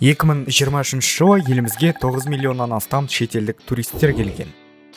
2023 жылы елімізге 9 миллионнан астам шетелдік туристер келген.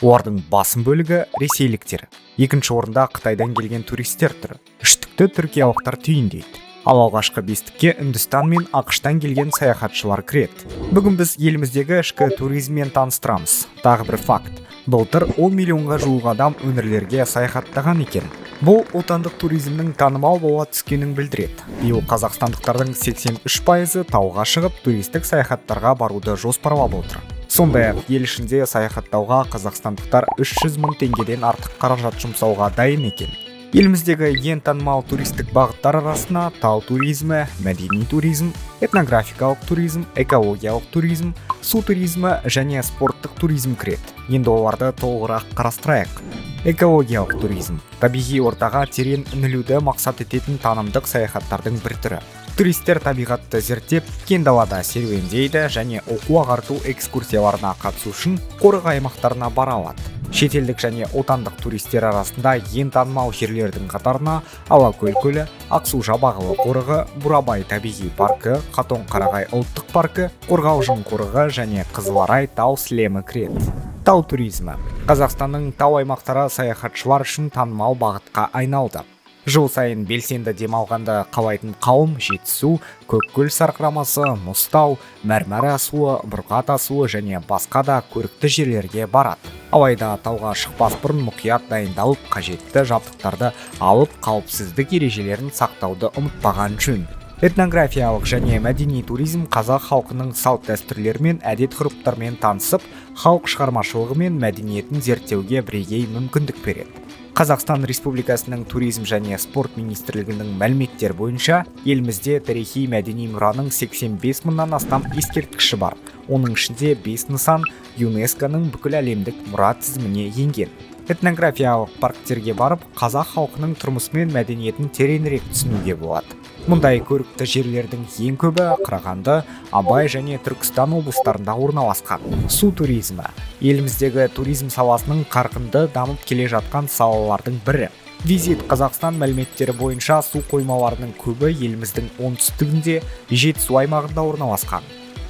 Олардың басым бөлігі ресейліктер. Екінші орында Қытайдан келген туристер тұр. Үштікті түркиялықтар түйіндейді. Ал алғашқы бестікке Үндістан мен ақштан келген саяхатшылар кіреді. Бүгін біз еліміздегі ішкі туризммен таныстырамыз. Тағы бір факт. Былтыр 10 миллионға жуық адам өңірлерге саяхаттаған екен. Бұл отандық туризмнің танымал бола түскенін білдіреді. Биыл қазақстандықтардың 83% тауға шығып, туристік саяхаттарға баруды жоспарлап отыр. Сондай-ақ ел ішінде саяхаттауға қазақстандықтар 300 мың теңгеден артық қаражат жұмсауға дайын екен. Еліміздегі ең танымал туристік бағыттар арасына тау туризмі, мәдени туризм, этнографикалық туризм, экологиялық туризм, су туризмі және спорттық туризм кіреді. Енді оларды толығырақ қарастырайық. Экологиялық туризм – табиғи ортаға терең үңілуді мақсат ететін танымдық саяхаттардың бір түрі. Туристер табиғатты зерттеп, кең далада серуендейді және оқу-ағарту экскурсияларына қатысу үшін қорық аймақтарына бара алады. Шетелдік және отандық туристер арасында ең танымал жерлердің қатарына Алакөл көлі, Ақсу-Жабағылы қорығы, Бурабай табиғи паркі, Қатон-Қарағай ұлттық паркі, Қорғалжын қорығы және Қызыларай тау сілемі кіреді. Тау туризмі. Қазақстанның тау аймақтары саяхатшылар үшін танымал бағытқа айналды. Жыл сайын белсенді демалғанды қалайтын қауым Жетісу, Көккөл сарқырамасы, Мұзтау, Мәрмәр асуы, Бұрғат асуы және басқа да көрікті жерлерге барады. Алайда тауға шықпас бұрын мұқият дайындалып, қажетті жабдықтарды алып, қауіпсіздік ережелерін сақтауды ұмытпаған жөн. Этнографиялық және мәдени туризм қазақ халқының салт дәстүрлері мен әдет-ғұрыптармен танысып, халық шығармашылығы мен мәдениетін зерттеуге бірегей мүмкіндік береді. Қазақстан Республикасының туризм және спорт министрлігінің мәліметтері бойынша, елімізде тарихи мәдени мұраның 85 мыңнан астам ескерткіші бар. Оның ішінде 5 нысан ЮНЕСКО-ның бүкіл әлемдік мұра тізіміне енген. Этнографиялық парктерге барып, қазақ халқының тұрмысы мен мәдениетін тереңірек түсінуге болады. Мұндай көрікті жерлердің ең көбі Қарағанды, Абай және Түркістан облыстарында орналасқан. Су туризмі. Еліміздегі туризм саласының қарқынды дамып келе жатқан салалардың бірі. Визит Қазақстан мәліметтері бойынша су қоймаларының көбі еліміздің оңтүстігінде, Жетісу аймағында орналасқан.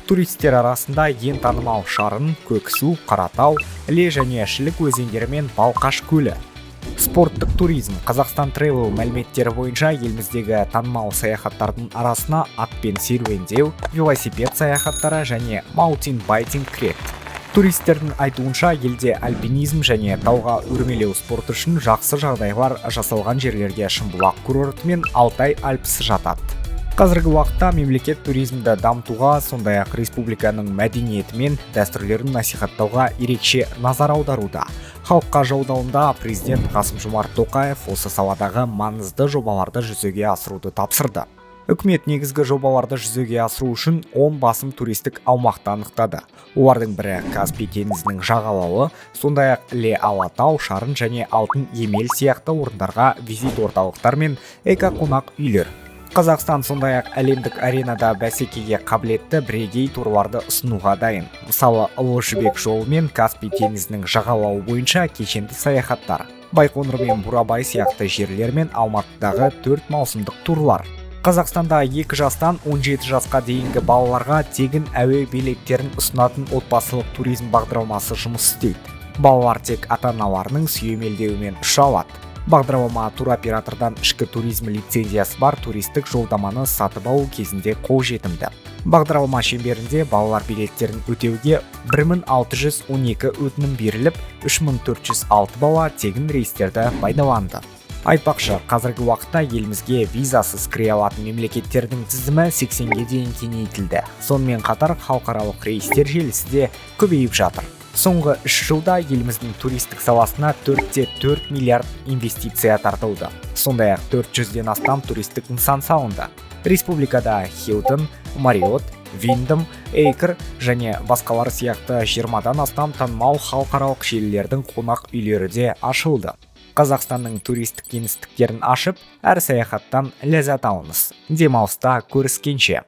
Туристер арасында ең танымал Шарын, Көксу, Қаратау, Іле және Шілік өзендері мен Балқаш көлі. Спорттық туризм. Қазақстан Travel мәліметтері бойынша еліміздегі танымал саяхаттардың арасына атпен серуендеу, велосипед саяхаттары және маунтинбайкинг кіреді. Туристердің айтуынша, елде альпинизм және тауға өрмелеу спорты үшін жақсы жағдайлар жасалған жерлерге Шымбұлақ курорты мен Алтай Альпісі жатады. Қазіргі уақытта мемлекет туризмді дамытуға, сондай-ақ республиканың мәдениеті мен дәстүрлерін насихаттауға ерекше назар аударуда. Халыққа жолдауында президент Қасым-Жомарт Тоқаев осы саладағы маңызды жобаларды жүзеге асыруды тапсырды. Үкімет негізгі жобаларды жүзеге асыру үшін 10 басым туристік аумақты анықтады. Олардың бірі Каспий теңізінің жағалауы, сондай-ақ Іле, Алатау, Шарын және Алтын Емел сияқты орындарға визит орталықтар мен эко-қонақ үйлер. Қазақстан сондай-ақ әлемдік аренада бәсекеге қабілетті бірегей турларды ұсынуға дайын. Мысалы, Ұлы Жібек жолы мен Каспий теңізінің жағалауы бойынша кешенді саяхаттар, Байқоңыр мен Бурабай сияқты жерлер мен Алматыдағы 4 маусымдық турлар. Қазақстанда 2 жастан 17 жасқа дейінгі балаларға тегін әуе билеттерін ұсынатын отбасылық туризм бағдарламасы жұмыс істейді. Балалар тек ата-аналарының сүйемелдеуімен ұша алады. Бағдарлама туроператордан ішкі туризм лицензиясы бар туристік жолдаманы сатып алу кезінде қолжетімді. Бағдарлама шеңберінде балалар билеттерін өтеуге 1612 өтінім беріліп, 3406 бала тегін рейстерді пайдаланды. Айтпақшы, қазіргі уақытта елімізге визасыз кіре алатын мемлекеттердің тізімі 80-ге дейін кеңейтілді. Сонымен қатар халықаралық рейстер желісі де көбейіп жатыр. Соңғы 3 жылда еліміздің туристік саласына 4,4 миллиард инвестиция тартылды. Сондай-ақ 400-ден астам туристік нысан салынды. Республикада Хилтон, Мариот, Виндом, Эйкер және басқалар сияқты 20-дан астам танымал халықаралық желілердің қонақ үйлері де ашылды. Қазақстанның туристік кеңістіктерін ашып, әр саяхаттан ләззат алыңыз. Демалыста көріскенше.